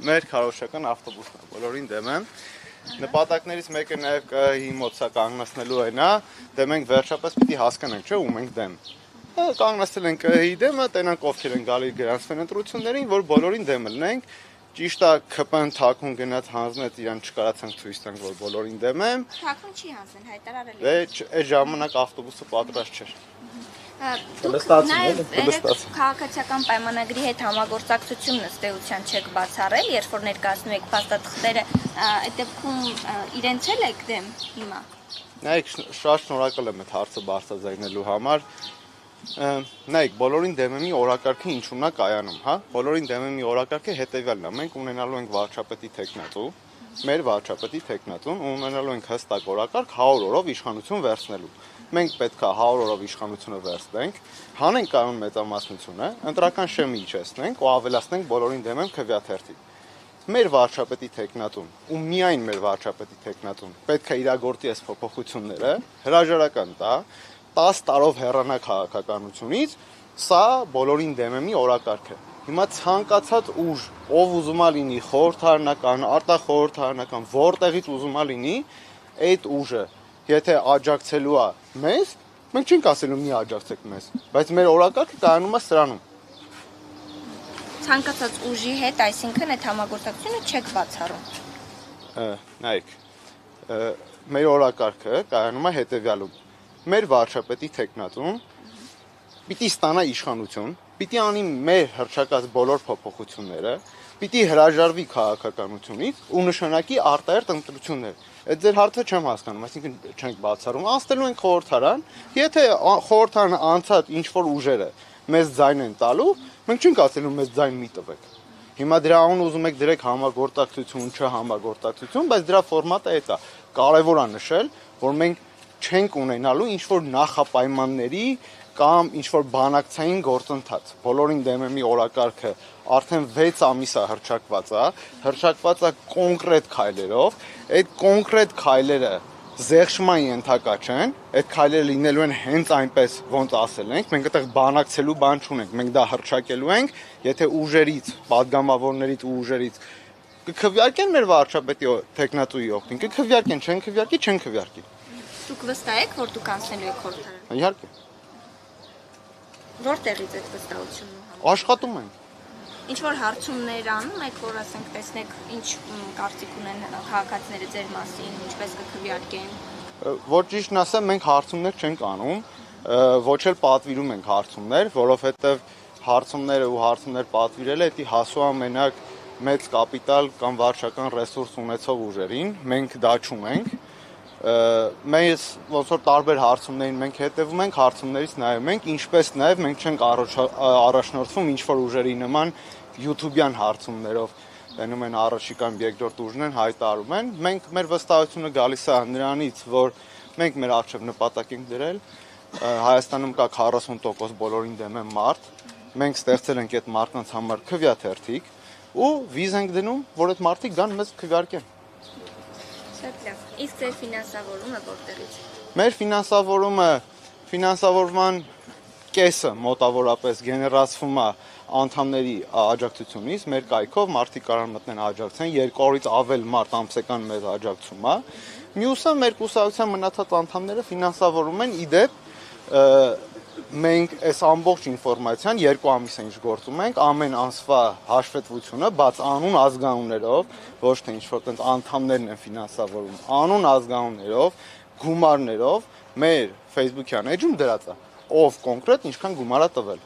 մեր քարոզչական ավտոբուսն է, բոլորին դեմ եմ։ Նպատակներից մեկը նաև ԿԸՀ-ի մոտ կանգնեցնելու այն է, դե մենք վերջապես պիտի հասկանանք, չէ՞, ու մենք դեմ։ Կանգնեցել են ԿԸՀ-ի դեմը, տենանք ովքեր են գալի գրանցվեն ընտրություններին, որ բոլորին դեմ լինենք։ Ճիշտ է, ՔՊ-ն թաքուն գնաց հանձնեց, իրան չկարացանք ցույց տանք, որ բոլորին դեմ եմ։ Թաքուն չի հանձնել, հայտարարել է։ Այդ ժամանակ ավտոբուսը պատրաստ չէր։ Նաև քաղաքացիական պայմանագրի հետ համագործակցությունն ըստ էության չեք բացառել, երբ որ ներկայացնում եք փաստաթղթերը, այդ դեպքում իրենց էլ եք դեմ հիմա։ Նայեք, շատ շնորհակալ եմ այդ հարցը բարձրաձայնելու համար։ Նայեք, բոլորին դեմի օրակարգը ինչու՞մն է կայանում, հա։ Բոլորին դեմի օրակարգը հետևյալն է. մենք ունենալու ենք վարչապետի տեխնատու, մեր վարչապետի տեխնատուն ունենալու ենք հստակ օրակարգ 100 օրով իշխանություն վերցնելու։ Մենք պետք է 100 օրով իշխանությունը վերցնենք, հանենք կանոն մեծամասնությունը, ընտրական շեմը իջեցնենք ու ավելացնենք բոլորին դեմ եմ քվեաթերթի։ Մեր վարչապետի տեխնատուն ու միայն մեր վարչապետի տեխնատուն պետք է իրագործի այս փոփոխությունները, հրաժարական տա, 10 տարով հեռանա քաղաքականությունից, սա բոլորին դեմ եմի օրակարգ է։ Հիմա ցանկացած ուժ, ով ուզում է լինի խորհրդարանական, արտախորհրդարանական, որտեղից ուզում է լինի, այդ ուժը եթե աջակցելու է մեզ, մենք չենք ասելու մի աջակցեք մեզ, բայց մեր օրակարգը կայանում է սրանում։ Ցանկացած ուժի հետ, այսինքն այդ համագործակցությունը չեք բացառում։ Նայեք, մեր օրակարգը կայանում է հետևյալում։ Մեր վարչապետի տեխնատուն պիտի ստանա իշխանություն, պիտի անի մեր հռչակած բոլոր փոփոխությունները, պիտի հրաժարվի քաղաքականությունից ու նշանակի արտահերթ ընտրություններ։ Այդ ձեր հարցը չեմ հասկանում, այսինքն չենք բացառում, անցնելու ենք խորհրդարան, եթե խորհրդարանը անցած ինչ-որ ուժերը մեզ ձայն են տալու, մենք չենք ասելու մեզ ձայն մի տվեք։ Հիմա դրա անուն ուզում եք դրեք համագործակցություն, չհամագործակցություն, բայց դրա ֆորմատը այդ է։ Կարևոր է նշել, որ մենք չենք ունենալու ինչ-որ նախապայմանների կամ ինչ-որ բանակցային գործընթաց։ Բոլորին դեմ եմի օրակարգը արդեն 6 ամիս է հռչակված է կոնկրետ քայլերով, այդ կոնկրետ քայլերը զեղչման ենթակա չեն, այդ քայլերը լինելու են հենց այնպես, ոնց ասել ենք, մենք այդտեղ բանակցելու բան չունենք, մենք դա հռչակելու ենք, եթե ուժերից, падգամավորներից ու ուժերից կքվեարկեն մեր վարչապետի տեխնատուի օգտին, կքվեարկեն, չեն քվեարկի, չեն քվեարկի։ Դուք վստահ եք, որ դուք անցնելու եք խորհրդարան։ Իհարկե։ Որտեղից այդ վստահությունն ու Աշխատում ենք։ Ինչ որ հարցումներ անում եք, որ ասենք տեսնեք ինչ կարծիք ունեն քաղաքացիները ձեր մասին, ինչպես կքվեարկեն։ Որ ճիշտն ասեմ, մենք հարցումներ չենք անում, ոչ էլ պատվիրում ենք հարցումներ, որովհետև հարցումները ու հարցումներ պատվիրելը դա հասու ամենակ մեծ կապիտալ կամ վարչական ռեսուրս ունեցող ուժերին, մենք դա չունենք։ Մեզ ոնց որ տարբեր հարցումներին մենք հետևում ենք, հարցումներից նայում ենք, ինչպես նաև մենք չենք առաջնորդվում ինչ-որ ուժերի նման YouTube-յան հարցումներով, տենում են առաջիկան երկրորդ ուժն են, հայտարարում են, մենք մեր վստահությունը գալիս է նրանից, որ մենք մեր առջև նպատակ ենք դրել, Հայաստանում կա 40% բոլորին դեմ են մարդ, մենք ստեղծել ենք այդ մարդկանց համար քվեաթերթիկ ու վիզ ենք դնում, որ այդ մարդիկ գան մեզ քվեարկեն։ Շատ լավ։ Իսկ ձեր ֆինանսավորումը որտեղից։ Մեր ֆինանսավորման կեսը մոտավորապես գեներացվում է անդամների աջակցությունից, մեր կայքով մարդիկ կարող մտնեն աջակցեն, 200-ից ավել մարդ ամսական մեզ աջակցում է։ Մյուսը մեր կուսակցության մնացած անդամները ֆինանսավորում են, իդեպ մենք այս ամբողջ ինֆորմացիան 2 ամիս ինչ գործում ենք, ամեն ամսվա հաշվետվությունը բաց անուն ազգանուններով, ոչ թե ինչ-որ տենց անդամներն են ֆինանսավորում, անուն ազգանուններով, գումարներով մեր Facebook-յան էջում դրած է, ով կոնկրետ ինչքան գումար է տվել։